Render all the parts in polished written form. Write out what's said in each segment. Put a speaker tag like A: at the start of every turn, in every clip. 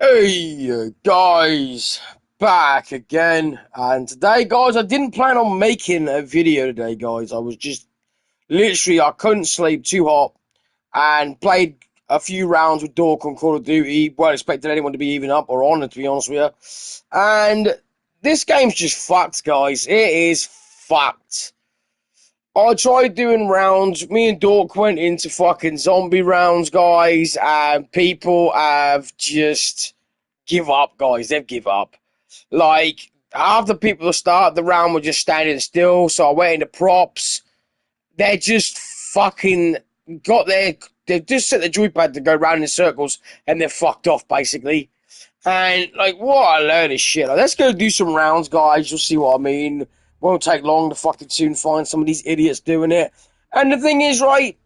A: Hey guys, back again, and today guys I didn't plan on making a video today guys. I was just literally I couldn't sleep, too hot, and played a few rounds with Dork on Call of Duty. Weren't expecting anyone to be even up or on it, to be honest with you. And this game's just fucked guys, it is fucked. I tried doing rounds. Me and Dork went into fucking zombie rounds, guys, and people have just give up, guys. They've give up. Like, half the people that start the round were just standing still, so I went into props. They're just fucking got their... They've just set the joypad to go round in circles, and they're fucked off, basically. And, like, what a load of shit. Like, let's go do some rounds, guys. You'll see what I mean. Won't take long to fucking soon find some of these idiots doing it. And the thing is, right,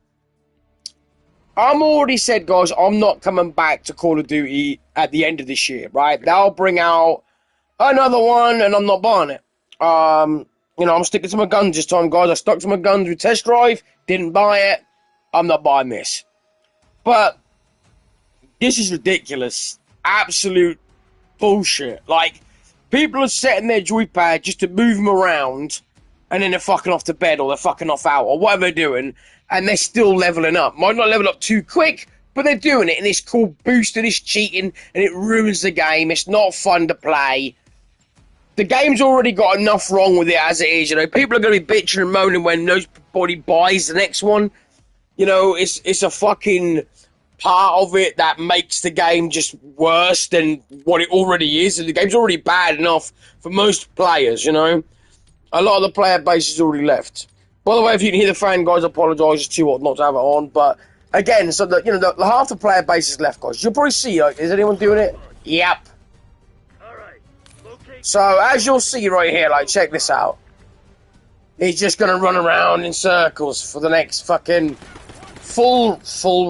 A: I'm already said, guys, I'm not coming back to Call of Duty at the end of this year, right? They'll bring out another one, and I'm not buying it. I'm sticking to my guns this time, guys. I stuck to my guns with Test Drive, didn't buy it. I'm not buying this. But this is ridiculous. Absolute bullshit. Like, people are setting their joypad just to move them around, and then they're fucking off to bed, or they're fucking off out, or whatever they're doing, and they're still leveling up. Might not level up too quick, but they're doing it, and it's called boosting, it's cheating, and it ruins the game. It's not fun to play. The game's already got enough wrong with it as it is, you know. People are going to be bitching and moaning when nobody buys the next one. You know, it's a fucking part of it that makes the game just worse than what it already is. And the game's already bad enough for most players, you know. A lot of the player base is already left. By the way, if you can hear the fan, guys, I apologise. It's too hot not to have it on. But again, so the half the player base is left, guys. You'll probably see, like, is anyone doing it? Yep. So as you'll see right here, like, check this out. He's just gonna run around in circles for the next fucking full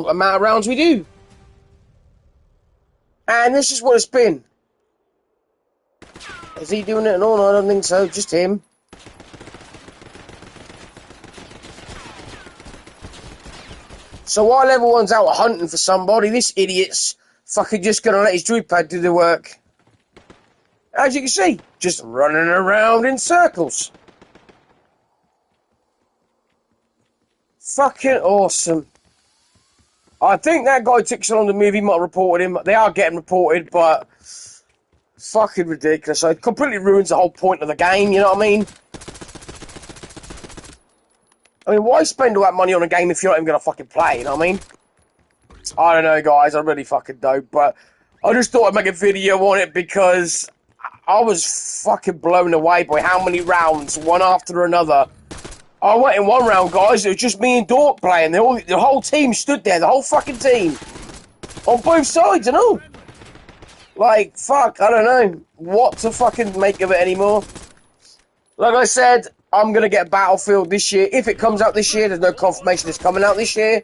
A: amount of rounds we do. And this is what it's been. Is he doing it at all? No, I don't think so. Just him. So while everyone's out hunting for somebody, this idiot's fucking just gonna let his joypad do the work. As you can see, just running around in circles. Fucking awesome. I think that guy took so long to move, he might have reported him. They are getting reported, but fucking ridiculous. So it completely ruins the whole point of the game, you know what I mean? I mean, why spend all that money on a game if you're not even going to fucking play, you know what I mean? I don't know, guys, I really fucking don't, but I just thought I'd make a video on it because I was fucking blown away by how many rounds, one after another. I went in one round, guys, it was just me and Dork playing. The whole team stood there, the whole fucking team. On both sides, you know? Like, fuck, I don't know what to fucking make of it anymore. Like I said, I'm going to get Battlefield this year. If it comes out this year, there's no confirmation it's coming out this year.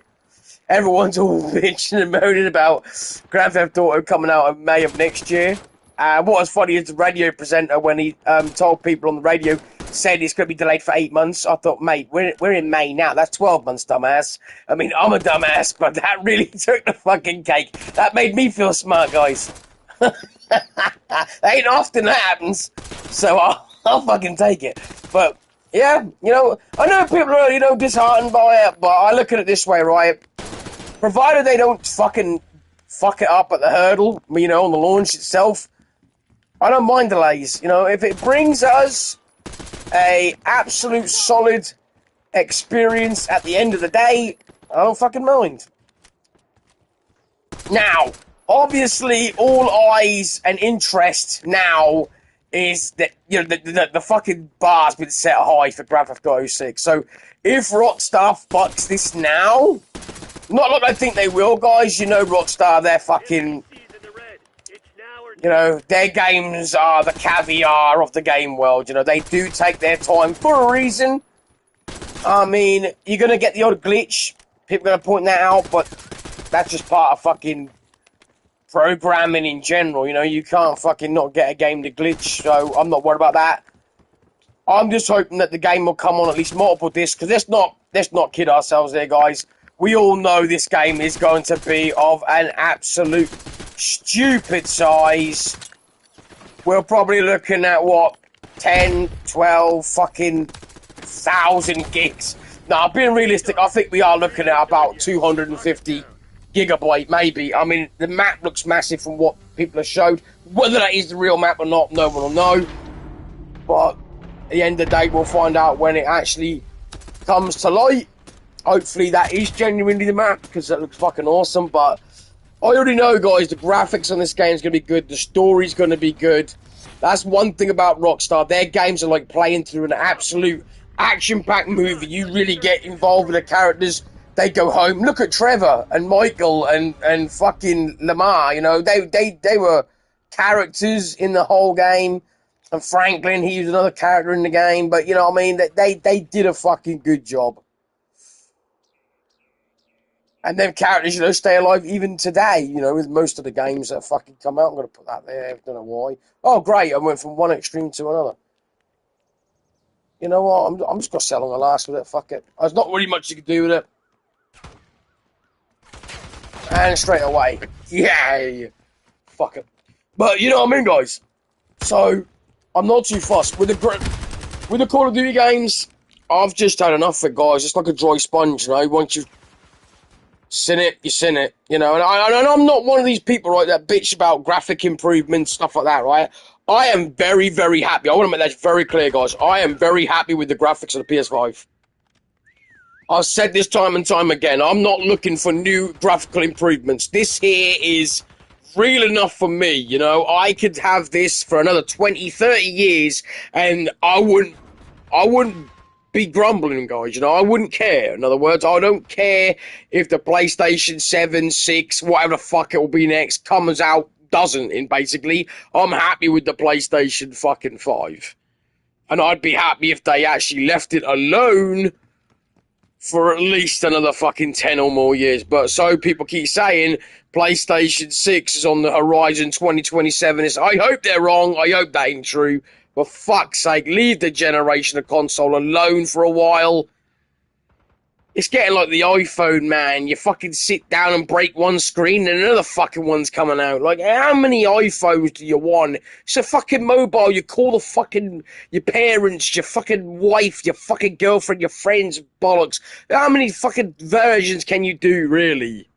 A: Everyone's all bitching and moaning about Grand Theft Auto coming out in May of next year. What was funny is the radio presenter, when he told people on the radio, said it's going to be delayed for 8 months. I thought, mate, we're in May now. That's 12 months, dumbass. I mean, I'm a dumbass, but that really took the fucking cake. That made me feel smart, guys. Ain't often that happens, so I'll fucking take it. But, yeah, you know, I know people are, you know, disheartened by it, but I look at it this way, right? Provided they don't fucking fuck it up at the hurdle, you know, on the launch itself, I don't mind delays. You know, if it brings us a absolute solid experience at the end of the day, I don't fucking mind. Now, obviously, all eyes and interest now is that, you know, the fucking bar's been set high for Grand Theft Auto 6. So, if Rockstar fucks this now, not like I think they will, guys. You know, Rockstar, they're fucking... You know, their games are the caviar of the game world. You know, they do take their time for a reason. I mean, you're going to get the odd glitch. People are going to point that out, but that's just part of fucking programming in general. You know, you can't fucking not get a game to glitch, so I'm not worried about that. I'm just hoping that the game will come on at least multiple discs, because let's not kid ourselves there, guys. We all know this game is going to be of an absolute stupid size. We're probably looking at what, 10, 12 fucking thousand gigs. Now, being realistic, I think we are looking at about 250 gigabyte, maybe. I mean, the map looks massive from what people have showed. Whether that is the real map or not, no one will know. But at the end of the day, we'll find out when it actually comes to light. Hopefully that is genuinely the map, because that looks fucking awesome. But I already know, guys, the graphics on this game is going to be good. The story's going to be good. That's one thing about Rockstar. Their games are like playing through an absolute action-packed movie. You really get involved with the characters. They go home. Look at Trevor and Michael and fucking Lamar. You know, they were characters in the whole game. And Franklin, he was another character in the game. But, you know what I mean? They did a fucking good job. And them characters, you know, stay alive even today, you know, with most of the games that fucking come out. I'm going to put that there. I don't know why. Oh, great. I went from one extreme to another. You know what? I'm just going to sell on the last with it. Fuck it. There's not really much you can do with it. And straight away. Yeah. Fuck it. But you know what I mean, guys? So, I'm not too fussed. With the Call of Duty games, I've just had enough of it, guys. It's like a dry sponge, you know? Once you've seen it, you seen it, you know? And I'm not one of these people, right, that bitch about graphic improvements, stuff like that, right? I am very, very happy. I want to make that very clear, guys. I am very happy with the graphics of the PS5. I've said this time and time again. I'm not looking for new graphical improvements. This here is real enough for me, you know? I could have this for another 20, 30 years, and I wouldn't be grumbling, guys, you know? I wouldn't care. In other words, I don't care if the PlayStation 7, 6, whatever the fuck it will be next, comes out, doesn't, in basically. I'm happy with the PlayStation fucking 5. And I'd be happy if they actually left it alone for at least another fucking 10 or more years. But so people keep saying PlayStation 6 is on the horizon 2027. I hope they're wrong. I hope that ain't true. For fuck's sake, leave the generation of console alone for a while. It's getting like the iPhone, man. You fucking sit down and break one screen and another fucking one's coming out. Like, how many iPhones do you want? It's a fucking mobile. You call the fucking, your parents, your fucking wife, your fucking girlfriend, your friends, bollocks. How many fucking versions can you do, really?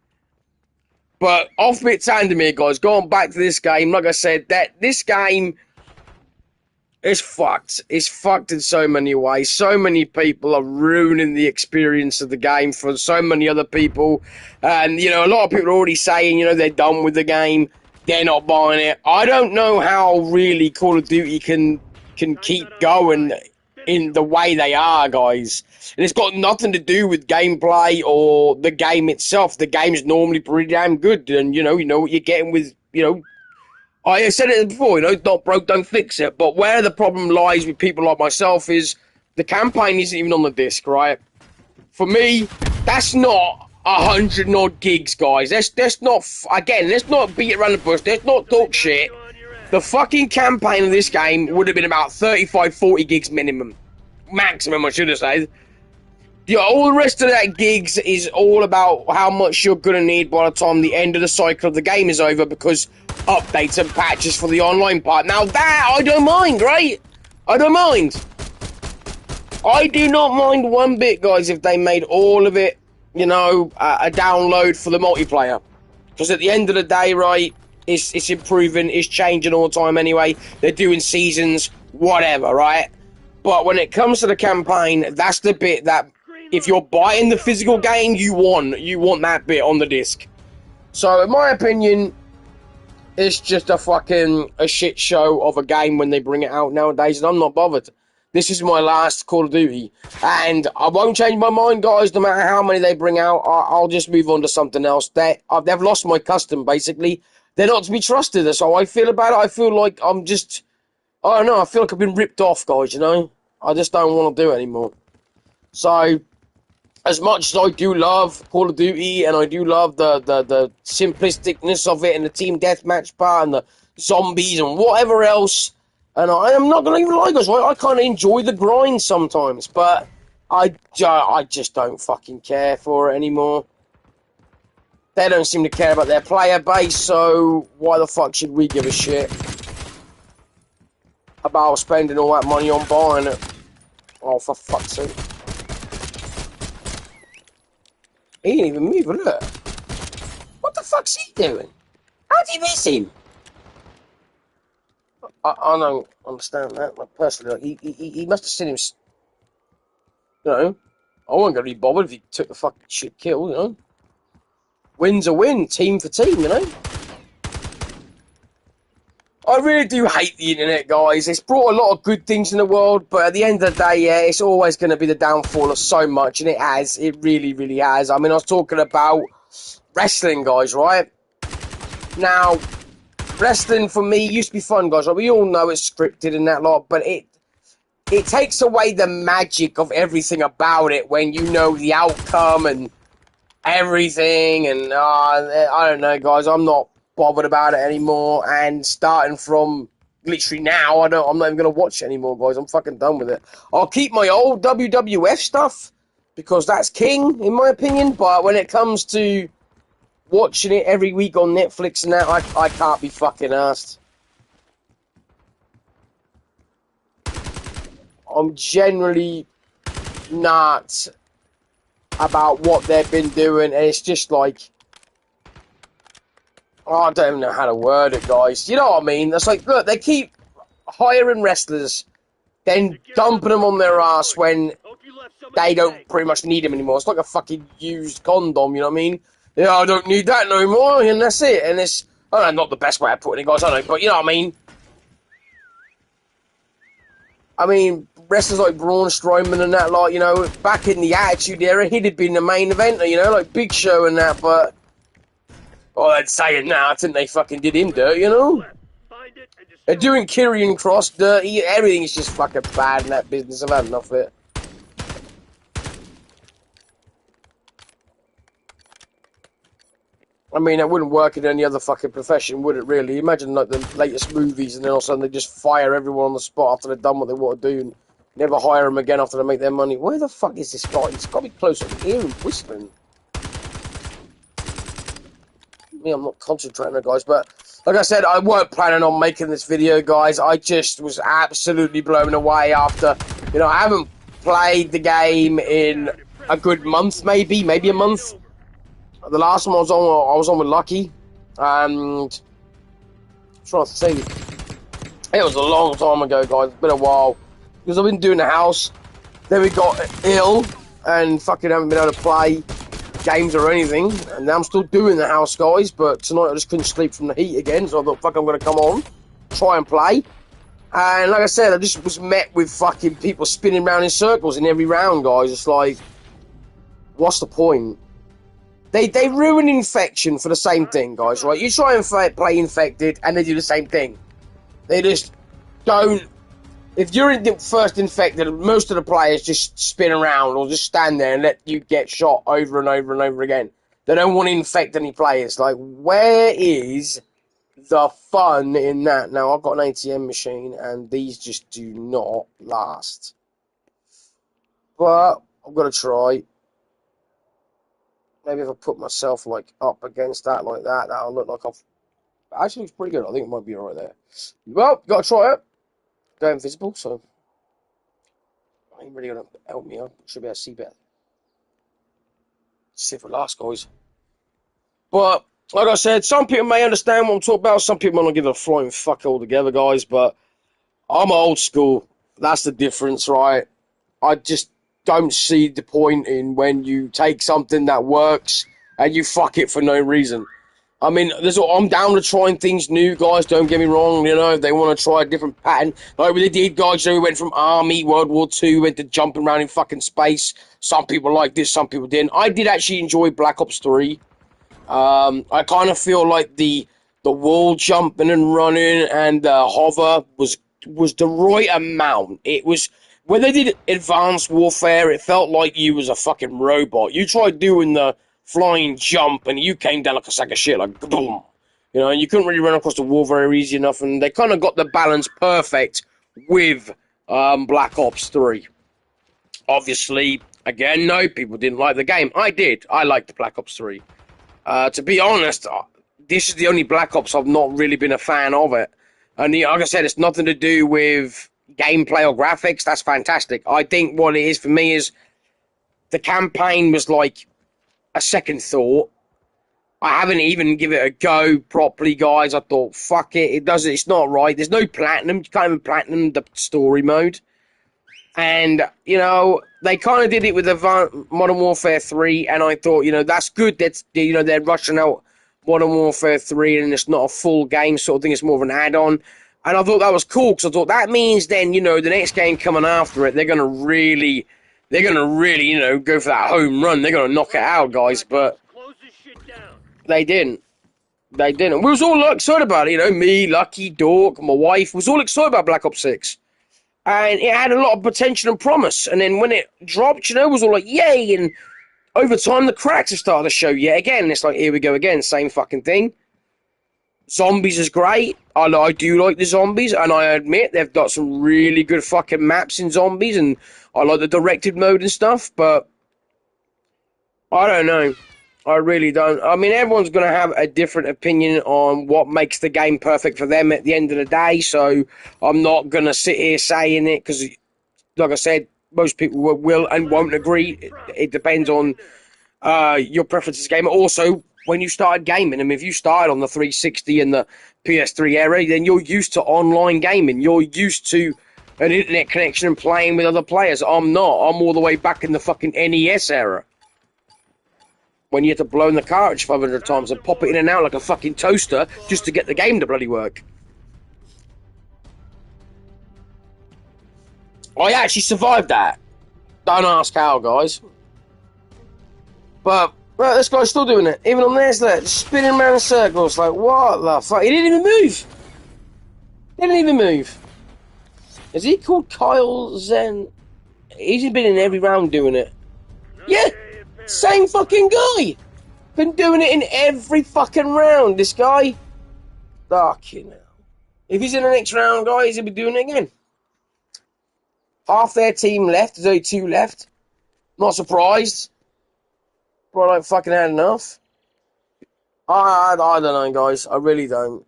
A: But off bits handed me, guys. Going back to this game, like I said, this game it's fucked. It's fucked in so many ways. So many people are ruining the experience of the game for so many other people. And, you know, a lot of people are already saying, you know, they're done with the game. They're not buying it. I don't know how really Call of Duty can keep going in the way they are, guys. And it's got nothing to do with gameplay or the game itself. The game's normally pretty damn good. And, you know what you're getting with, you know, I said it before, you know, not broke, don't fix it. But where the problem lies with people like myself is the campaign isn't even on the disc, right? For me, that's not 100 odd gigs, guys. That's not, again, let's not beat around the bush. Let's not talk shit. The fucking campaign of this game would have been about 35, 40 gigs minimum. Maximum, I should have said. Yeah, all the rest of that gigs is all about how much you're going to need by the time the end of the cycle of the game is over, because updates and patches for the online part. Now that, I don't mind, right? I don't mind. I do not mind one bit, guys, if they made all of it, you know, a download for the multiplayer. Because at the end of the day, right, it's improving, it's changing all the time anyway. They're doing seasons, whatever, right? But when it comes to the campaign, that's the bit that, if you're buying the physical game, you want that bit on the disc. So, in my opinion, it's just a shit show of a game when they bring it out nowadays, and I'm not bothered. This is my last Call of Duty, and I won't change my mind, guys, no matter how many they bring out. I'll just move on to something else. They've lost my custom, basically. They're not to be trusted. That's how I feel about it. I feel like I don't know, I feel like I've been ripped off, guys, you know? I just don't want to do it anymore. So, as much as I do love Call of Duty, and I do love the simplisticness of it, and the team deathmatch part, and the zombies, and whatever else, and I'm not going to even lie, guys, right? I kind of enjoy the grind sometimes, but I just don't fucking care for it anymore. They don't seem to care about their player base, so why the fuck should we give a shit about spending all that money on buying it? Oh, for fuck's sake. He didn't even move, look. What the fuck's he doing? How did you miss him? I don't understand that. Like, personally, like, he must have seen him. You know, I wasn't going to be bothered if he took the fucking shit kill, you know. Win's a win, team for team, you know. I really do hate the internet, guys. It's brought a lot of good things in the world, but at the end of the day, yeah, it's always going to be the downfall of so much, and it has. It really, really has. I mean, I was talking about wrestling, guys, right? Now, wrestling for me used to be fun, guys. Right? We all know it's scripted and that lot, but it takes away the magic of everything about it when you know the outcome and everything. And I don't know, guys. I'm not bothered about it anymore. And starting from literally now, I'm not even gonna watch it anymore, guys. I'm fucking done with it. I'll keep my old WWF stuff because that's king, in my opinion. But when it comes to watching it every week on Netflix and that, I can't be fucking arsed. I'm generally not about what they've been doing, and it's just like, oh, I don't even know how to word it, guys. You know what I mean? It's like, look, they keep hiring wrestlers, then dumping them on their ass when they don't pretty much need them anymore. It's like a fucking used condom, you know what I mean? Yeah, I don't need that no more, and that's it. And it's, not the best way of putting it, guys, I know, but you know what I mean? I mean, wrestlers like Braun Strowman and that, like, you know, back in the Attitude Era, he'd have been the main eventer, you know, like Big Show and that, but, oh, they'd say it now, I think they fucking did him dirt, you know? They're doing Karrion Kross dirty, everything is just fucking bad in that business, I've had enough of it. I mean, that wouldn't work in any other fucking profession, would it, really? Imagine, like, the latest movies, and then all of a sudden they just fire everyone on the spot after they've done what they want to do, and never hire them again after they make their money. Where the fuck is this guy? He's got to be closer to here and whistling. Me, I'm not concentrating, guys, but like I said, I weren't planning on making this video, guys. I just was absolutely blown away after, you know, I haven't played the game in a good month, maybe a month. The last one I was on with Lucky, and I'm trying to think. It was a long time ago, guys. It's been a while because I've been doing the house. Then we got ill and fucking haven't been able to play games or anything. And now I'm still doing the house, guys. But tonight I just couldn't sleep from the heat again, so I thought, fuck, I'm gonna come on, try and play. And like I said, I just was met with fucking people spinning around in circles in every round, guys. It's like, what's the point? They ruin Infection for the same thing, guys, right? You try and play Infected, and they do the same thing. They just don't... If you're in the first Infected, most of the players just spin around or just stand there and let you get shot over and over and over again. They don't want to infect any players. Like, where is the fun in that? Now, I've got an ATM machine, and these just do not last. But I've got to try. Maybe if I put myself, like, up against that like that, that'll look like I've... Actually, it's pretty good. I think it might be alright there. Well, got to try it. Go invisible, so... I ain't really going to help me out. Should be able to see better. See if it lasts, guys. But, like I said, some people may understand what I'm talking about. Some people might not give it a flying fuck altogether, guys. But I'm old school. That's the difference, right? I just don't see the point in when you take something that works and you fuck it for no reason. I mean, I'm down to trying things new, guys. Don't get me wrong. You know, if they want to try a different pattern, like we did, guys. You know, we went from Army, World War II, went to jumping around in fucking space. Some people liked this, some people didn't. I did actually enjoy Black Ops 3. I kind of feel like the wall jumping and running and hover was the right amount. It was when they did Advanced Warfare, it felt like you was a fucking robot. You tried doing the flying jump and you came down like a sack of shit, like boom. You know, and you couldn't really run across the wall very easy enough, and they kind of got the balance perfect with Black Ops 3. Obviously, again, no, people didn't like the game. I did. I liked Black Ops 3. To be honest, this is the only Black Ops I've not really been a fan of it. And like I said, it's nothing to do with gameplay or graphics. That's fantastic. I think what it is for me is the campaign was like a second thought. I haven't even give it a go properly, guys. I thought, fuck it, it's not right. There's no platinum. You can't even platinum the story mode. And, you know, they kind of did it with the Modern Warfare 3, and I thought, you know, that's good. That's, you know, they're rushing out Modern Warfare 3, and it's not a full game sort of thing. It's more of an add-on. And I thought that was cool, because I thought that means then, you know, the next game coming after it, they're going to really, you know, go for that home run. They're going to knock it out, guys. But they didn't. They didn't. We was all excited about it, you know, me, Lucky, Dork, my wife. We was all excited about Black Ops 6. And it had a lot of potential and promise. And then when it dropped, you know, it was all like, yay. And over time, the cracks have started to show yet again. It's like, here we go again, same fucking thing. Zombies is great. I do like the zombies. And I admit they've got some really good fucking maps in zombies. And I like the directed mode and stuff. But I don't know. I really don't. I mean, everyone's going to have a different opinion on what makes the game perfect for them at the end of the day, so I'm not going to sit here saying it, because, like I said, most people will and won't agree. It depends on your preferences game. Also, when you started gaming, I mean, if you started on the 360 and the PS3 era, then you're used to online gaming. You're used to an internet connection and playing with other players. I'm not. I'm all the way back in the fucking NES era, when you had to blow in the cartridge 500 times and pop it in and out like a fucking toaster just to get the game to bloody work. I actually survived that. Don't ask how, guys. But, well, this guy's still doing it. Even on this, look, spinning around in circles. Like, what the fuck? He didn't even move. He didn't even move. Is he called Kyle Zen? He's been in every round doing it. Yeah! Same fucking guy! Been doing it in every fucking round, this guy. Fucking hell. If he's in the next round, guys, he'll be doing it again. Half their team left. There's only 2 left. Not surprised. Probably like fucking had enough. I don't know, guys. I really don't.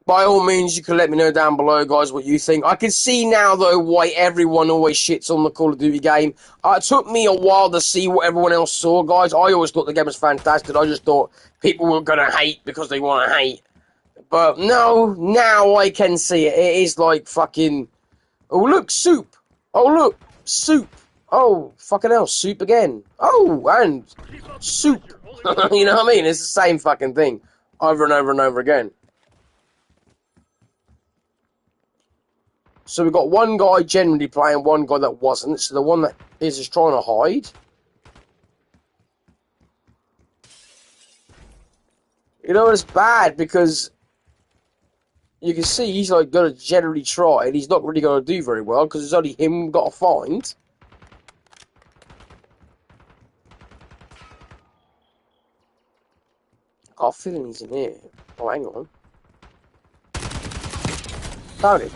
A: By all means, you can let me know down below, guys, what you think. I can see now, though, why everyone always shits on the Call of Duty game. It took me a while to see what everyone else saw, guys. I always thought the game was fantastic. I just thought people were going to hate because they want to hate. But no, now I can see it. It is like fucking... Oh, look, soup. Oh, look, soup. Oh, fucking hell, soup again. Oh, and soup. You know what I mean? It's the same fucking thing over and over and over again. So we've got one guy generally playing, one guy that wasn't. So the one that is trying to hide. You know, it's bad because you can see he's like going to generally try, and he's not really going to do very well because it's only him we've got to find. I got a feeling he's in here. Oh, hang on. Found him.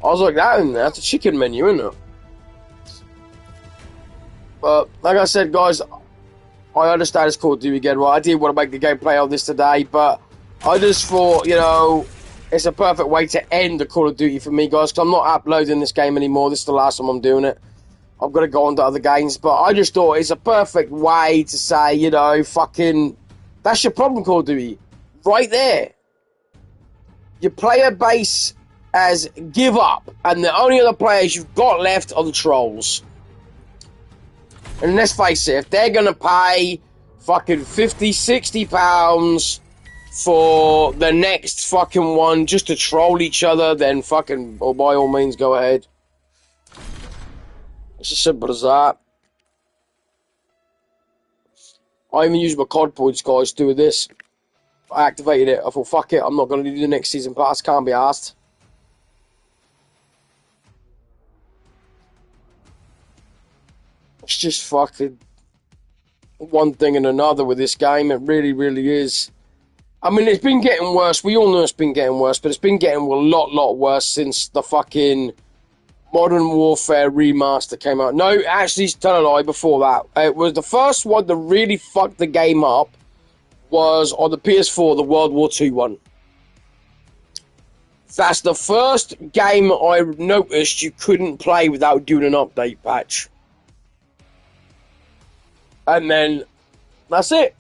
A: I was like, that in there, that's a chicken menu, isn't it? But, like I said, guys, I understand it's Call of Duty again. Well, I didn't want to make the gameplay of this today, but I just thought, you know, it's a perfect way to end the Call of Duty for me, guys, because I'm not uploading this game anymore. This is the last time I'm doing it. I've got to go on to other games, but I just thought it's a perfect way to say, you know, fucking, that's your problem, Call of Duty. Right there. Your player base has give up, and the only other players you've got left are the trolls. And let's face it, if they're going to pay fucking 50, 60 pounds for the next fucking one just to troll each other, then fucking, oh, by all means, go ahead. It's as simple as that. I even used my COD points, guys, to do this. I activated it. I thought, fuck it, I'm not going to do the next season pass. Can't be asked. It's just fucking one thing and another with this game. It really, really is. I mean, it's been getting worse. We all know it's been getting worse, but it's been getting a lot worse since the fucking Modern Warfare Remaster came out. No, actually, tell a lie, before that. It was the first one that really fucked the game up was on the PS4, the World War II one. That's the first game I noticed you couldn't play without doing an update patch. And then, that's it.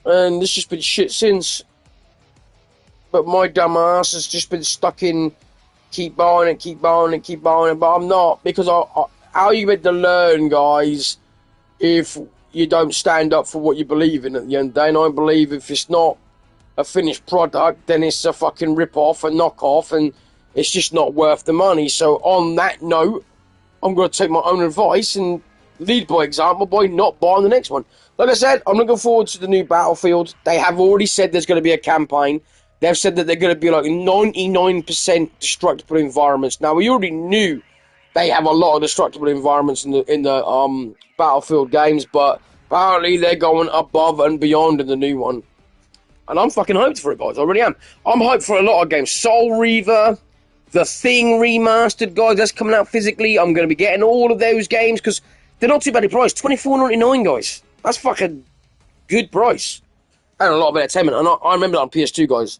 A: And it's just been shit since. But my dumb ass has just been stuck in keep buying it, keep buying it, keep buying it. But I'm not, because how are you meant to learn, guys, if you don't stand up for what you believe in at the end of the day? And I believe if it's not a finished product, then it's a fucking rip-off, a knock-off, and it's just not worth the money. So on that note, I'm going to take my own advice and lead by example by not buying the next one. Like I said, I'm looking forward to the new Battlefield. They have already said there's going to be a campaign. They've said that they're going to be like 99% destructible environments. Now, we already knew they have a lot of destructible environments in the Battlefield games, but apparently they're going above and beyond in the new one. And I'm fucking hyped for it, guys. I really am. I'm hyped for a lot of games. Soul Reaver, The Thing Remastered, guys. That's coming out physically. I'm going to be getting all of those games because they're not too bad a price. $24.99, guys. That's fucking good price. And a lot of entertainment. And I remember that on PS2, guys.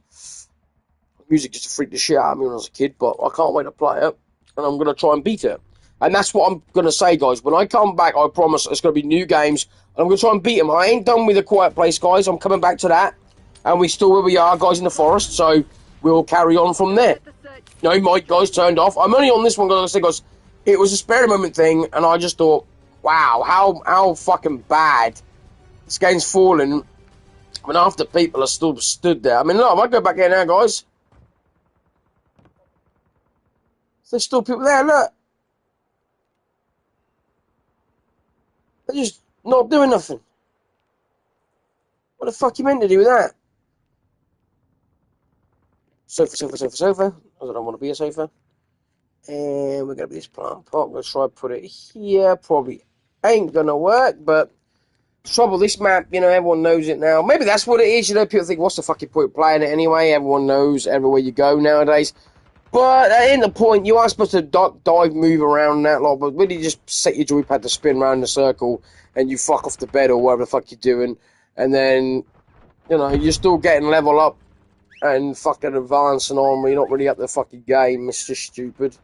A: Music just freaked the shit out of me when I was a kid, but I can't wait to play it. And I'm going to try and beat it. And that's what I'm going to say, guys. When I come back, I promise it's going to be new games. And I'm going to try and beat them. I ain't done with A Quiet Place, guys. I'm coming back to that. And we still where we are, guys, in the forest, so we'll carry on from there. No, mic, guys, turned off. I'm only on this one, guys, because it was a spare moment thing, and I just thought, wow, how fucking bad this game's fallen when half the people are still stood there. I mean, look, I might go back in now, guys. There's still people there, look. They're just not doing nothing. What the fuck you meant to do with that? Sofa, sofa, sofa, sofa. I don't want to be a sofa. And we're going to be this plant pot. I'm going to try and put it here. Probably ain't going to work, but trouble, this map, you know, everyone knows it now. Maybe that's what it is, you know. People think, what's the fucking point playing it anyway? Everyone knows everywhere you go nowadays. But in the point, you are supposed to dive, move around and that lot, but really just set your joypad to spin around in a circle and you fuck off the bed or whatever the fuck you're doing. And then, you know, you're still getting level up and fucking advancing on when you're not really up the fucking game. It's just stupid.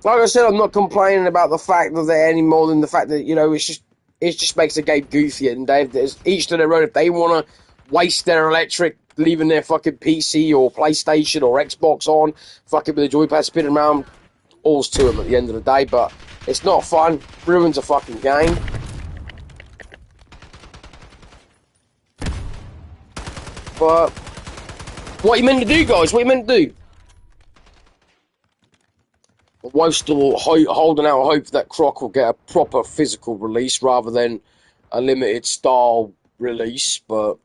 A: Like I said, I'm not complaining about the fact that they're any more than the fact that, you know, it just makes the game goofy. And there's each to their own. If they want to waste their electric, leaving their fucking PC or PlayStation or Xbox on, fucking with the joypad spinning around, all's to them at the end of the day. But it's not fun. Ruins a fucking game. But what you meant to do, guys? What you meant to do? My wife's still holding out hope that Croc will get a proper physical release rather than a limited style release, but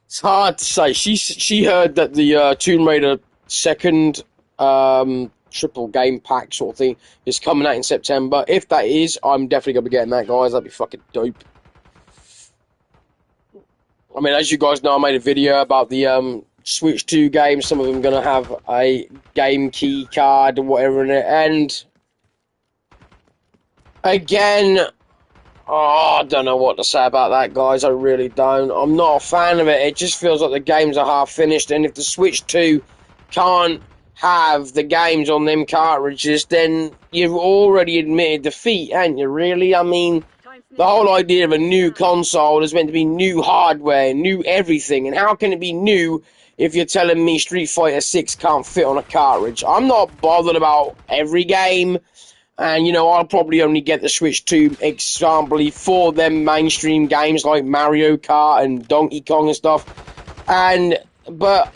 A: it's hard to say. She heard that the Tomb Raider second triple game pack sort of thing is coming out in September. If that is, I'm definitely going to be getting that, guys. That'd be fucking dope. I mean, as you guys know, I made a video about the Switch 2 games. Some of them are going to have a game key card or whatever in it. And again, I don't know what to say about that, guys. I really don't. I'm not a fan of it. It just feels like the games are half finished. And if the Switch 2 can't have the games on them cartridges, then you've already admitted defeat, haven't you, really? I mean, the whole idea of a new console is meant to be new hardware, new everything. And how can it be new if you're telling me Street Fighter 6 can't fit on a cartridge? I'm not bothered about every game. And, you know, I'll probably only get the Switch 2 example for them mainstream games like Mario Kart and Donkey Kong and stuff. But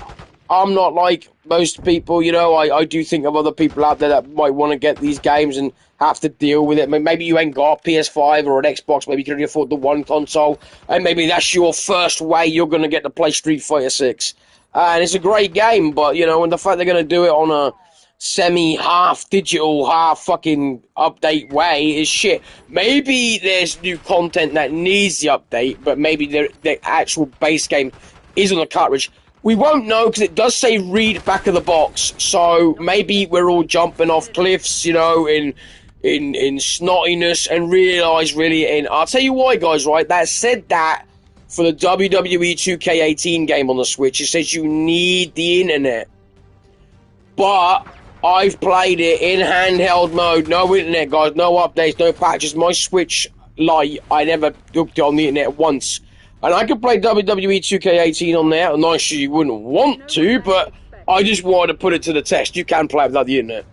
A: I'm not like most people, you know. I do think of other people out there that might want to get these games and have to deal with it. Maybe you ain't got a PS5 or an Xbox. Maybe you can only afford the one console. And maybe that's your first way you're going to get to play Street Fighter 6. And it's a great game, but, you know, and the fact they're going to do it on half digital, half fucking update way is shit. Maybe there's new content that needs the update, but maybe the actual base game is on the cartridge. We won't know because it does say read back of the box, so maybe we're all jumping off cliffs, you know, in snottiness and realise really. And I'll tell you why, guys. Right, that said that for the WWE 2K18 game on the Switch, it says you need the internet, but I've played it in handheld mode, no internet, guys, no updates, no patches. My Switch Lite, I never hooked it on the internet once. And I could play WWE 2K18 on there. I'm sure you wouldn't want to, but I just wanted to put it to the test. You can play it without the internet.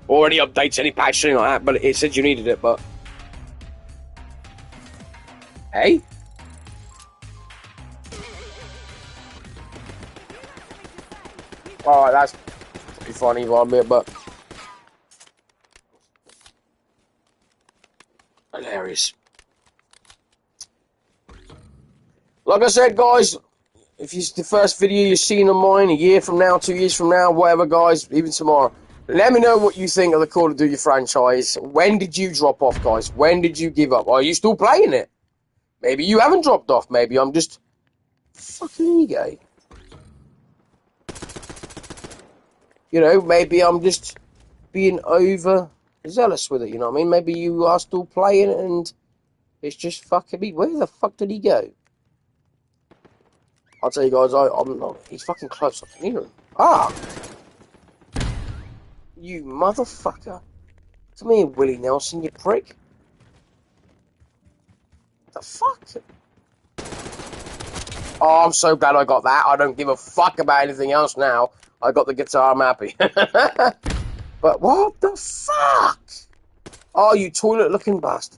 A: Or any updates, any patches, anything like that, but it said you needed it, but... Hey? Alright, that's pretty funny, but... Hilarious. Like I said, guys, if it's the first video you've seen of mine, a year from now, 2 years from now, whatever, guys, even tomorrow, let me know what you think of the Call of Duty franchise. When did you drop off, guys? When did you give up? Are you still playing it? Maybe you haven't dropped off. Maybe I'm just fucking ego. You know, maybe I'm just being overzealous with it, you know what I mean? Maybe you are still playing it and it's just fucking me. Where the fuck did he go? I'll tell you guys, I'm not. He's fucking close. I can hear him. Ah! You motherfucker. Come here, Willie Nelson, you prick. The fuck? Oh, I'm so glad I got that. I don't give a fuck about anything else now. I got the guitar, I'm happy. But what the fuck? Oh, you toilet-looking bastard.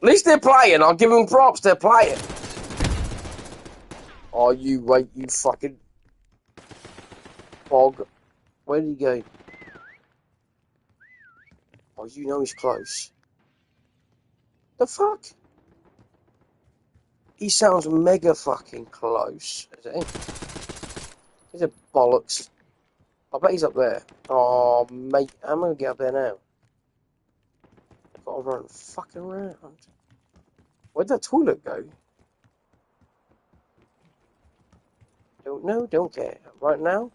A: At least they're playing. I'll give them props. They're playing. Oh, you wait, you fucking bog. Where did he go? Oh, you know he's close. The fuck? He sounds mega fucking close. Is it him? He's a bollocks. I bet he's up there. Oh, mate, I'm gonna get up there now. I've got to run fucking around. Where'd that toilet go? Don't know, don't care. Right now,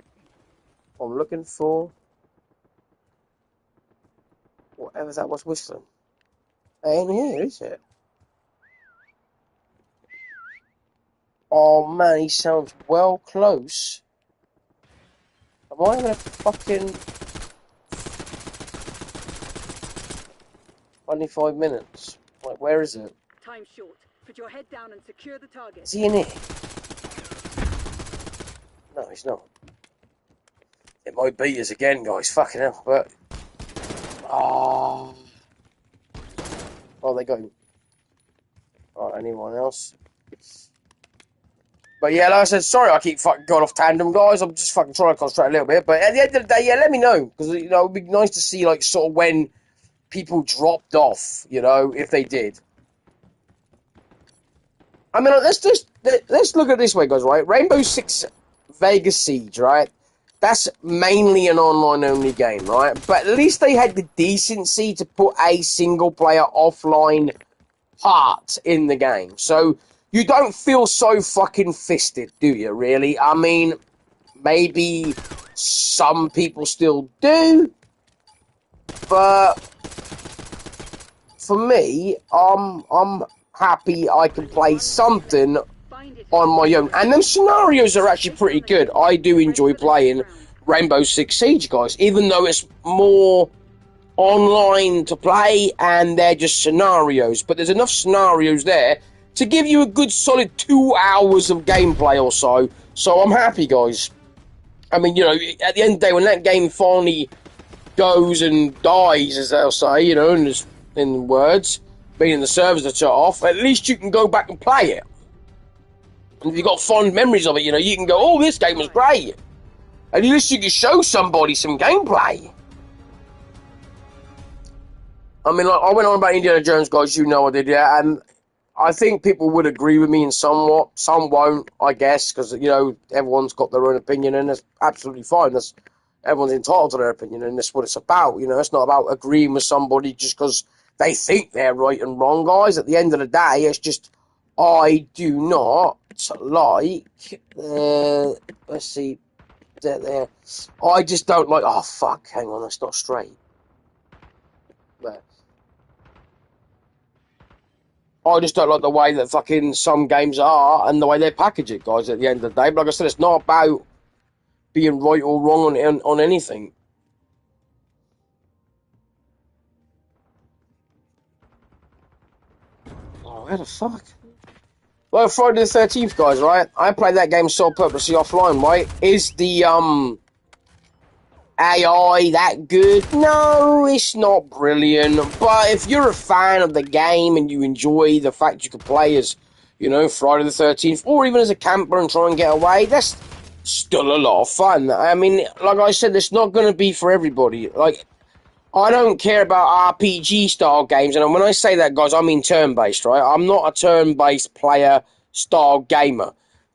A: I'm looking for whatever that was whistling. It ain't here, is it? Oh man, he sounds well close. Am I gonna fucking 25 minutes? Like, where is it?
B: Time short. Put your head down and secure the target.
A: Is he in here? No, he's not. It might beat us again, guys. Fucking hell, but... Oh, they go. Alright, anyone else? But yeah, like I said, sorry I keep fucking going off tandem, guys. I'm just fucking trying to concentrate a little bit. But at the end of the day, yeah, let me know. Because, you know, it would be nice to see, like, sort of when people dropped off, you know, if they did. I mean, let's look at it this way, guys, right? Rainbow Six Vegas Siege, right? That's mainly an online-only game, right? But at least they had the decency to put a single-player offline part in the game. So you don't feel so fucking fisted, do you, really? I mean, maybe some people still do, but for me, I'm happy I can play something on my own. And them scenarios are actually pretty good. I do enjoy playing Rainbow Six Siege, guys, even though it's more online to play and they're just scenarios. But there's enough scenarios there to give you a good solid 2 hours of gameplay or so. So I'm happy, guys. I mean, you know, at the end of the day, when that game finally goes and dies, as they'll say, you know, in words, being the servers are shut off, at least you can go back and play it. And if you've got fond memories of it, you know, you can go, oh, this game was great. At least you can show somebody some gameplay. I mean, like, I went on about Indiana Jones, guys, you know I did, yeah, and I think people would agree with me in somewhat. Some won't, I guess, because, you know, everyone's got their own opinion, and that's absolutely fine. Everyone's entitled to their opinion, and that's what it's about. You know, it's not about agreeing with somebody just because they think they're right and wrong, guys. At the end of the day, it's just, I do not like, let's see, there. I just don't like, oh, fuck, hang on, that's not straight. There. I just don't like the way that fucking some games are and the way they package it, guys, at the end of the day. But like I said, it's not about being right or wrong on anything. Oh, where the fuck? Well, Friday the 13th, guys, right? I played that game sole purposely offline, right? Is the, AI that good? No, it's not brilliant. But if you're a fan of the game and you enjoy the fact you can play as, you know, Friday the 13th, or even as a camper and try and get away, that's still a lot of fun. I mean, like I said, it's not going to be for everybody. Like, I don't care about RPG style games, and when I say that, guys, I mean turn-based, right? I'm not a turn-based player style gamer.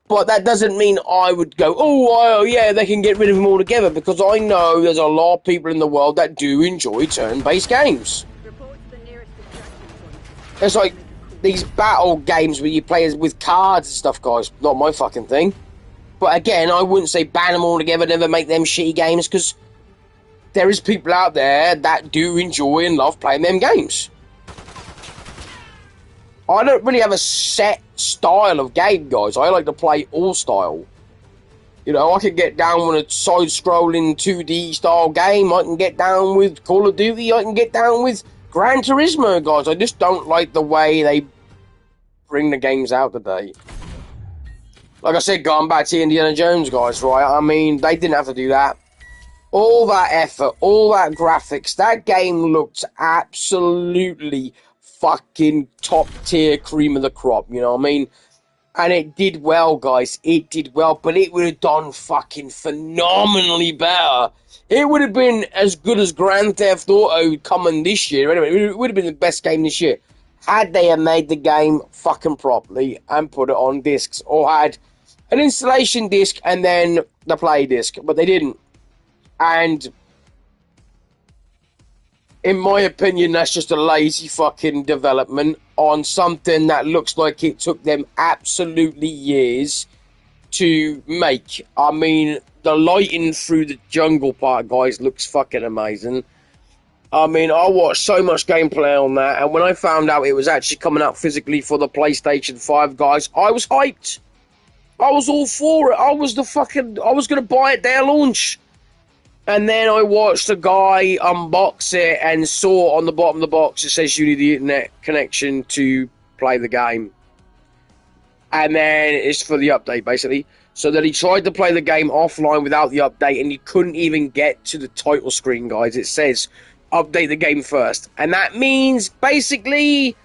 A: But that doesn't mean I would go, oh, well, yeah, they can get rid of them altogether, because I know there's a lot of people in the world that do enjoy turn-based games. It's like these battle games where you play with cards and stuff, guys. Not my fucking thing. But again, I wouldn't say ban them altogether, never make them shitty games, because there is people out there that do enjoy and love playing them games. I don't really have a set style of game, guys. I like to play all style. You know, I can get down with a side-scrolling 2D style game. I can get down with Call of Duty. I can get down with Gran Turismo, guys. I just don't like the way they bring the games out today. Like I said, going back to Indiana Jones, guys, right? I mean, they didn't have to do that. All that effort, all that graphics, that game looked absolutely fucking top tier, cream of the crop, you know what I mean? And it did well, guys. It did well, but it would have done fucking phenomenally better. It would have been as good as Grand Theft Auto coming this year. Anyway, it would have been the best game this year had they have made the game fucking properly and put it on discs, or had an installation disc and then the play disc, but they didn't. And in my opinion, that's just a lazy fucking development on something that looks like it took them absolutely years to make. I mean, the lighting through the jungle part, guys, looks fucking amazing. I mean, I watched so much gameplay on that, and when I found out it was actually coming out physically for the PlayStation 5, guys, I was hyped. I was all for it. I was going to buy it day of launch. And then I watched a guy unbox it and saw on the bottom of the box it says you need the internet connection to play the game. And then it's for the update, basically. So that he tried to play the game offline without the update, and he couldn't even get to the title screen, guys. It says, update the game first. And that means, basically,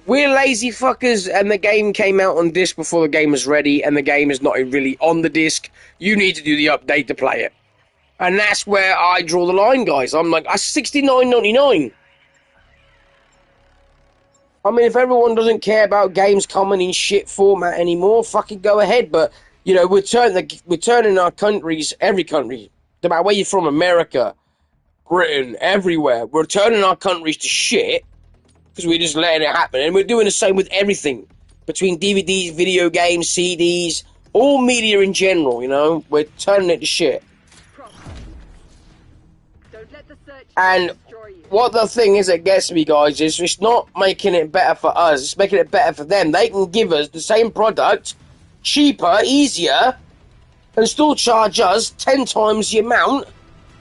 A: we're lazy fuckers, and the game came out on disc before the game was ready, and the game is not really on the disc. You need to do the update to play it. And that's where I draw the line, guys. I'm like, that's $69.99. I mean, if everyone doesn't care about games coming in shit format anymore, fucking go ahead. But, you know, we're turning our countries, every country, no matter where you're from, America, Britain, everywhere, we're turning our countries to shit because we're just letting it happen. And we're doing the same with everything. Between DVDs, video games, CDs, all media in general, you know, we're turning it to shit. And what the thing is that gets me, guys, is it's not making it better for us, it's making it better for them. They can give us the same product, cheaper, easier, and still charge us 10 times the amount,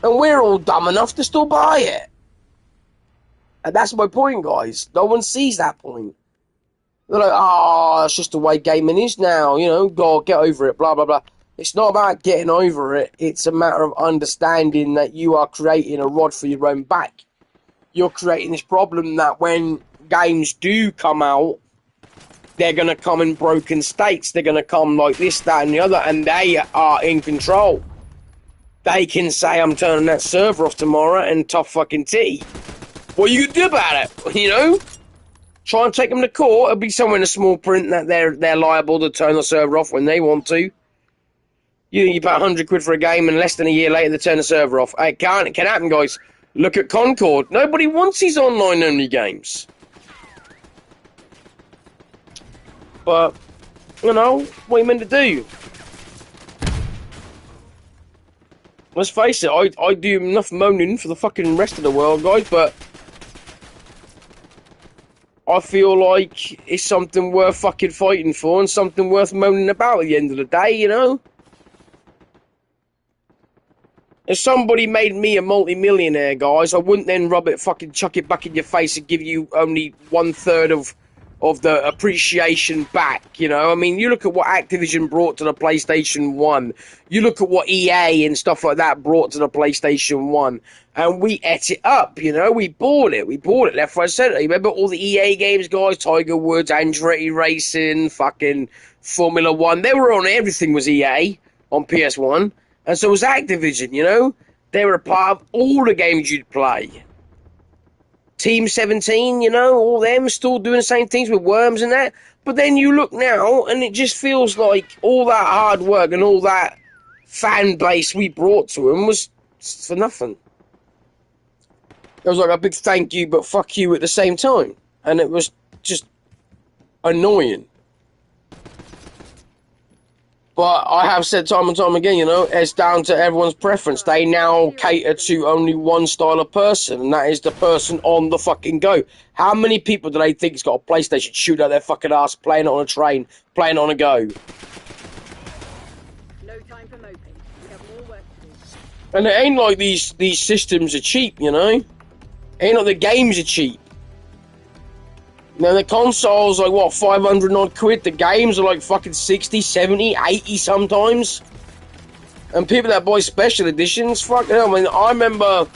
A: and we're all dumb enough to still buy it. And that's my point, guys. No one sees that point. They're like, oh, it's just the way gaming is now, you know, God, get over it, blah, blah, blah. It's not about getting over it. It's a matter of understanding that you are creating a rod for your own back. You're creating this problem that when games do come out, they're going to come in broken states. They're going to come like this, that, and the other, and they are in control. They can say, I'm turning that server off tomorrow, and tough fucking tea. What are you going to do about it? You know? Try and take them to court. It'll be somewhere in the small print that they're liable to turn the server off when they want to. You pay 100 quid for a game, and less than a year later they turn the server off. It can happen, guys. Look at Concord. Nobody wants these online-only games. But, you know, what are you meant to do? Let's face it, I do enough moaning for the fucking rest of the world, guys, but I feel like it's something worth fucking fighting for and something worth moaning about at the end of the day, you know? If somebody made me a multi-millionaire, guys, I wouldn't then fucking chuck it back in your face and give you only 1/3 of the appreciation back, you know? I mean, you look at what Activision brought to the PlayStation 1. You look at what EA and stuff like that brought to the PlayStation 1. And we ate it up, you know? We bought it. We bought it left, right, centre. You remember all the EA games, guys? Tiger Woods, Andretti Racing, fucking Formula 1. They were on everything was EA on PS1. And so was Activision, you know? They were a part of all the games you'd play. Team 17, you know, all them still doing the same things with Worms and that. But then you look now, and it just feels like all that hard work and all that fan base we brought to them was for nothing. It was like a big thank you, but fuck you at the same time. And it was just annoying. But I have said time and time again, you know, it's down to everyone's preference. They now cater to only one style of person, and that is the person on the fucking go. How many people do they think has got a PlayStation shoot out their fucking ass, playing it on a train, playing it on a go?
B: No time for moping. We have more work to do.
A: And it ain't like these systems are cheap, you know? It ain't like the games are cheap. Now, the console's like, what, 500 odd quid? The games are like fucking 60, 70, 80 sometimes. And people that buy special editions, fuck hell. I mean, I remember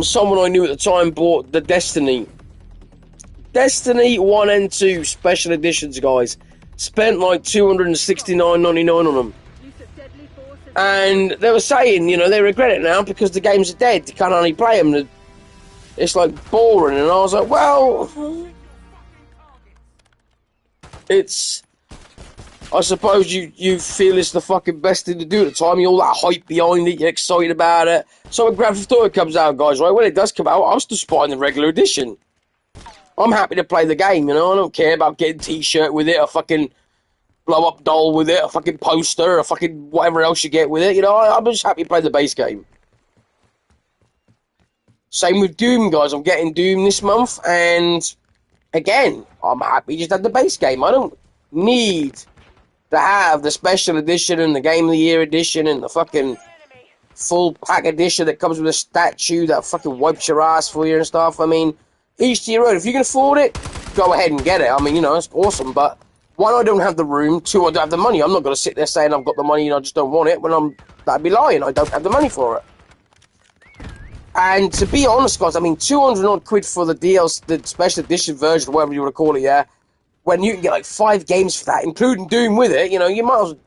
A: someone I knew at the time bought the Destiny 1 and 2 special editions, guys. Spent like $269.99 on them. And they were saying, you know, they regret it now because the games are dead. You can't only play them. It's like boring. And I was like, well... It's, I suppose you feel it's the fucking best thing to do at the time. You're all that hype behind it, you're excited about it. So when Grand Theft Auto comes out, guys, right, when it does come out, I'm still buying the regular edition. I'm happy to play the game, you know, I don't care about getting a t-shirt with it, a fucking blow-up doll with it, a fucking poster, a fucking whatever else you get with it, you know, I'm just happy to play the base game. Same with Doom, guys, I'm getting Doom this month, and... again, I'm happy just to have the base game. I don't need to have the special edition and the Game of the Year edition and the fucking full pack edition that comes with a statue that fucking wipes your ass for you and stuff. I mean, each to your own. If you can afford it, go ahead and get it. I mean, you know, it's awesome. But one, I don't have the room. Two, I don't have the money. I'm not going to sit there saying I've got the money and I just don't want it when that'd be lying. I don't have the money for it. And to be honest, guys, I mean, 200 odd quid for the DLC, the special edition version, whatever you want to call it, yeah, when you can get like 5 games for that, including Doom with it, you know, you might as well,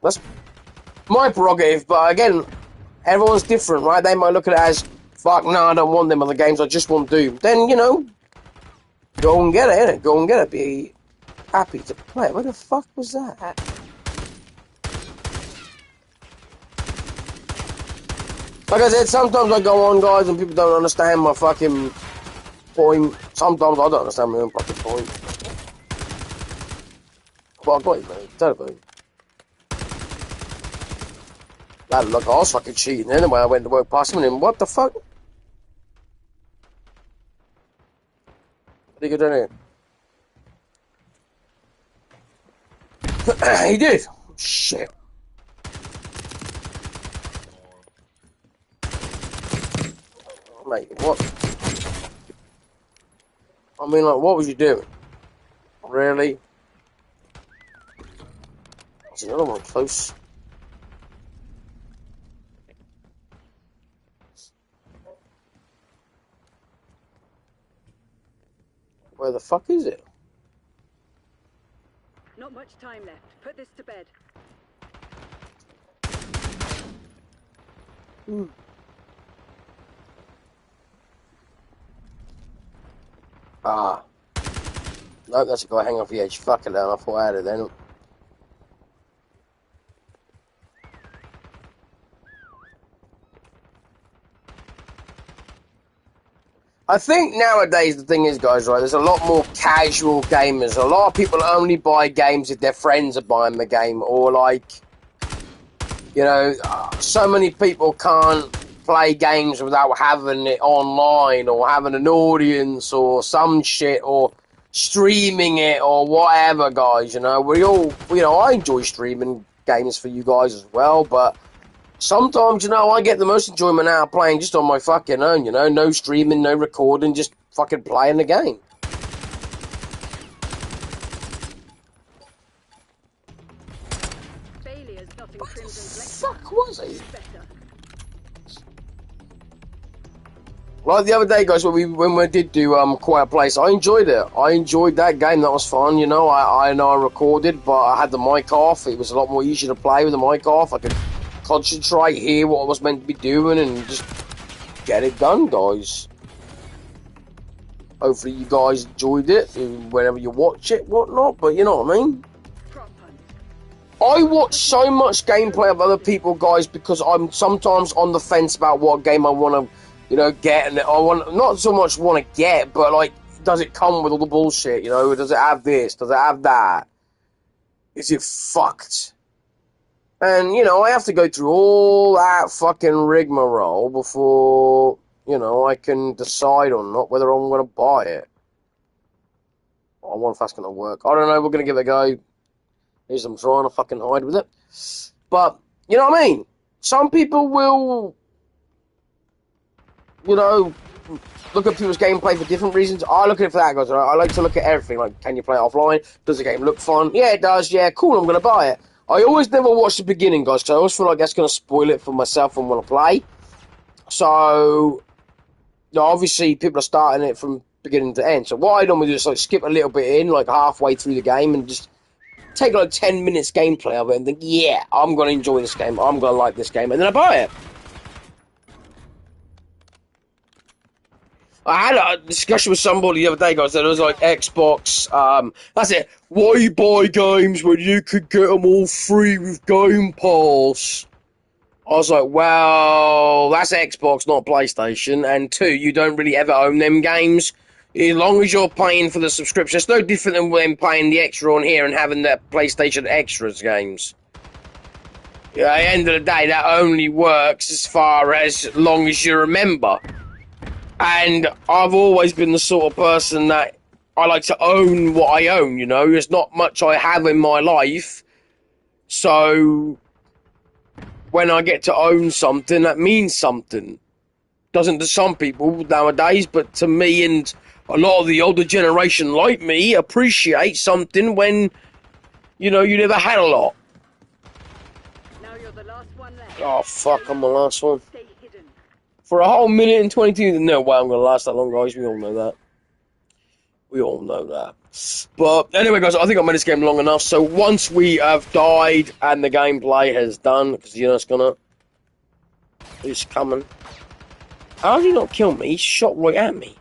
A: that's my prerogative, but again, everyone's different, right? They might look at it as, fuck, no, I don't want them other games, I just want Doom. Then, you know, go and get it, innit? Go and get it, be happy to play it. Where the fuck was that? Like I said, sometimes I go on, guys, and people don't understand my fucking point. Sometimes I don't understand my own fucking point. Well, I got it, mate. Telephone. That look, I was fucking cheating anyway. I went to work past him and what the fuck? What did he go down here? He did. Shit. Mate, what? I mean, like, what was you doing? Really? There's another one close. Where the fuck is it?
B: Not much time left. Put this to bed.
A: Ah. No, that's a guy hanging off the edge. Fuck it, then. I thought I had it then. I think nowadays the thing is, guys, right, there's a lot more casual gamers. A lot of people only buy games if their friends are buying the game, or like, you know, so many people can't play games without having it online or having an audience or some shit or streaming it or whatever, guys. You know, we all, you know, I enjoy streaming games for you guys as well, but sometimes, you know, I get the most enjoyment out of playing just on my fucking own, you know, no streaming, no recording, just fucking playing the game.
B: Failures not in
A: What the
B: Crimson's
A: fuck was he?
B: better.
A: Like the other day, guys, when we did do Quiet Place, I enjoyed it. I enjoyed that game. That was fun. You know, I know I recorded, but I had the mic off. It was a lot more easier to play with the mic off. I could concentrate, hear what I was meant to be doing, and just get it done, guys. Hopefully, you guys enjoyed it whenever you watch it, whatnot. But you know what I mean. I watch so much gameplay of other people, guys, because I'm sometimes on the fence about what game I want to, you know, get, and I want not so much want to get, but like, does it come with all the bullshit? You know, does it have this? Does it have that? Is it fucked? And you know, I have to go through all that fucking rigmarole before, you know, I can decide or not whether I'm going to buy it. I wonder if that's going to work. I don't know. We're going to give it a go. Here's I'm trying to fucking hide with it. But, you know what I mean? Some people will, you know, look at people's gameplay for different reasons. I look at it for that, guys. I like to look at everything. Like, can you play it offline? Does the game look fun? Yeah, it does. Yeah, cool. I'm going to buy it. I always never watch the beginning, guys, because I always feel like that's going to spoil it for myself and when I play. So, you know, obviously, people are starting it from beginning to end. So what I normally do is like skip a little bit in, like halfway through the game, and just take like 10 minutes gameplay of it and think, yeah, I'm going to enjoy this game. I'm going to like this game. And then I buy it. I had a discussion with somebody the other day, guys, that it was like Xbox, that's it. Why buy games when you could get them all free with Game Pass? I was like, well, that's Xbox, not PlayStation. And two, you don't really ever own them games. As long as you're paying for the subscription, it's no different than when paying the extra on here and having that PlayStation Extras games. Yeah, at the end of the day, that only works as far as long as you remember. And I've always been the sort of person that I like to own what I own, you know? There's not much I have in my life. So when I get to own something, that means something. Doesn't to some people nowadays, but to me and a lot of the older generation like me appreciate something when, you know, you never had a lot.
B: Now you're the last one left.
A: Oh, fuck, I'm the last one.
B: Stay hidden.
A: For a whole minute and 22, no way I'm going to last that long, guys. We all know that. We all know that. But anyway, guys, I think I made this game long enough. So once we have died and the gameplay has done, because you know it's coming. How did he not kill me? He shot right at me.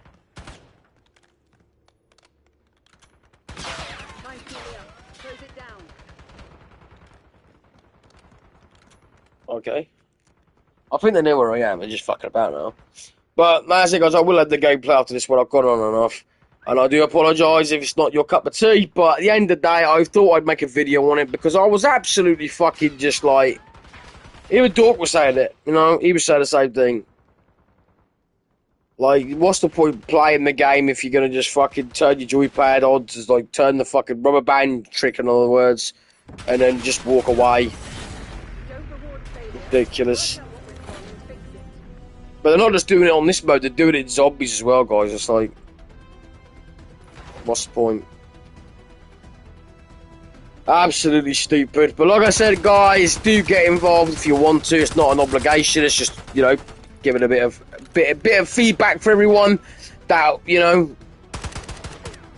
B: Time to close it down.
A: Okay. I think they know where I am. They're just fucking about now. But that's it, guys. I will have the gameplay after this one. I've gone on enough. And I do apologise if it's not your cup of tea. But at the end of the day, I thought I'd make a video on it because I was absolutely fucking just like... Even Dork was saying it, you know? He was saying the same thing. Like, what's the point playing the game if you're going to just fucking turn your joypad on to, like, turn the fucking rubber band trick, in other words, and then just walk away? Ridiculous. But they're not just doing it on this mode, they're doing it in zombies as well, guys. It's like, what's the point? Absolutely stupid. But like I said, guys, do get involved if you want to. It's not an obligation. It's just, you know, giving a bit of feedback for everyone that, you know,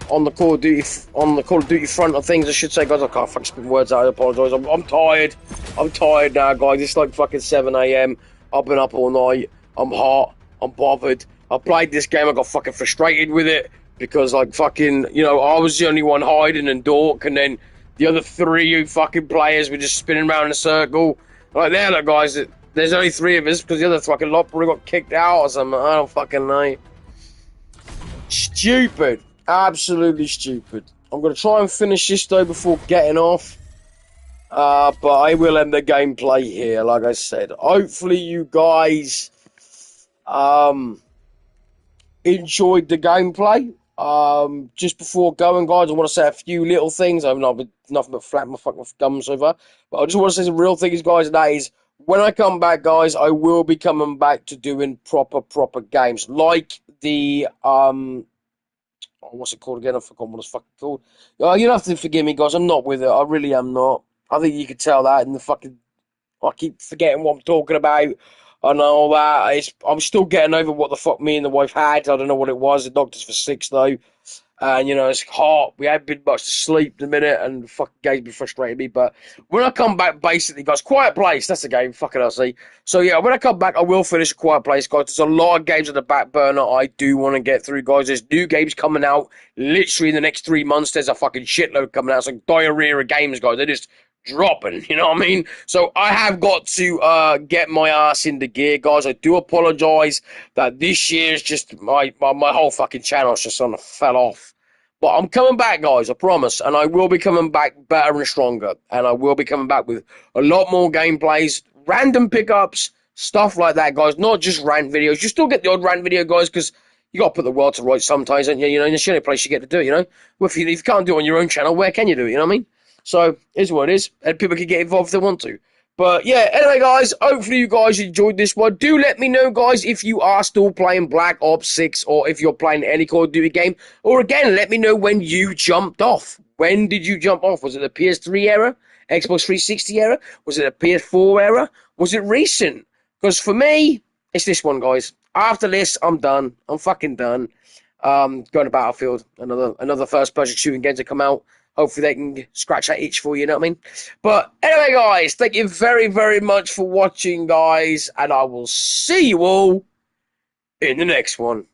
A: on the Call of Duty front of things, I should say, guys. I can't fucking spit words out. I apologise. I'm tired. I'm tired now, guys. It's like fucking 7 AM. I've been up all night. I'm hot. I'm bothered. I played this game. I got fucking frustrated with it. because like fucking, I was the only one hiding and Dork, and then the other three fucking players were just spinning around in a circle. Like, they're the guys that there's only three of us because the other fucking lot probably got kicked out or something. I don't fucking know. Stupid, absolutely stupid. I'm gonna try and finish this though before getting off. But I will end the gameplay here, like I said. Hopefully you guys enjoyed the gameplay. Just before going, guys, I want to say a few little things. I've not been nothing but flapping my fucking gums over. But I just want to say some real things, guys, and that is when I come back, guys, I will be coming back to doing proper games. Like the what's it called again? I forgot what it's fucking called. You have to forgive me, guys. I'm not with it. I really am not. I think you could tell that in the fucking. I keep forgetting what I'm talking about and all that. I'm still getting over what the fuck me and the wife had. I don't know what it was. The doctor's for 6 though. And, it's hot. We haven't been much to sleep in a minute, and the fucking game's been frustrating me. But when I come back, basically, guys, Quiet Place, that's the game. Fucking hell, see. So, yeah, when I come back, I will finish Quiet Place, guys. There's a lot of games on the back burner I do want to get through, guys. There's new games coming out literally in the next 3 months. There's a fucking shitload coming out. It's like diarrhea of games, guys. They're just dropping, you know what I mean? So I have got to get my ass into gear, guys. I do apologise that this year's just my whole fucking channel's just sort of fell off. But I'm coming back, guys, I promise. And I will be coming back better and stronger. And I will be coming back with a lot more gameplays, random pickups, stuff like that, guys. Not just rant videos. You still get the odd rant video, guys, because you got to put the world to rights sometimes, don't you? And it's the only place you get to do it, Well, if you can't do it on your own channel, where can you do it, you know what I mean? So, it's what it is. And people can get involved if they want to. But yeah, anyway, guys, hopefully you guys enjoyed this one. Do let me know, guys, if you are still playing Black Ops 6 or if you're playing any Call of Duty game. Or again, let me know when you jumped off. When did you jump off? Was it the PS3 era? Xbox 360 era? Was it a PS4 era? Was it recent? Because for me, it's this one, guys. After this, I'm done. I'm fucking done. Going to Battlefield. Another first-person shooting game to come out. Hopefully they can scratch that itch for you, you know what I mean? But anyway, guys, thank you very, very much for watching, guys. And I will see you all in the next one.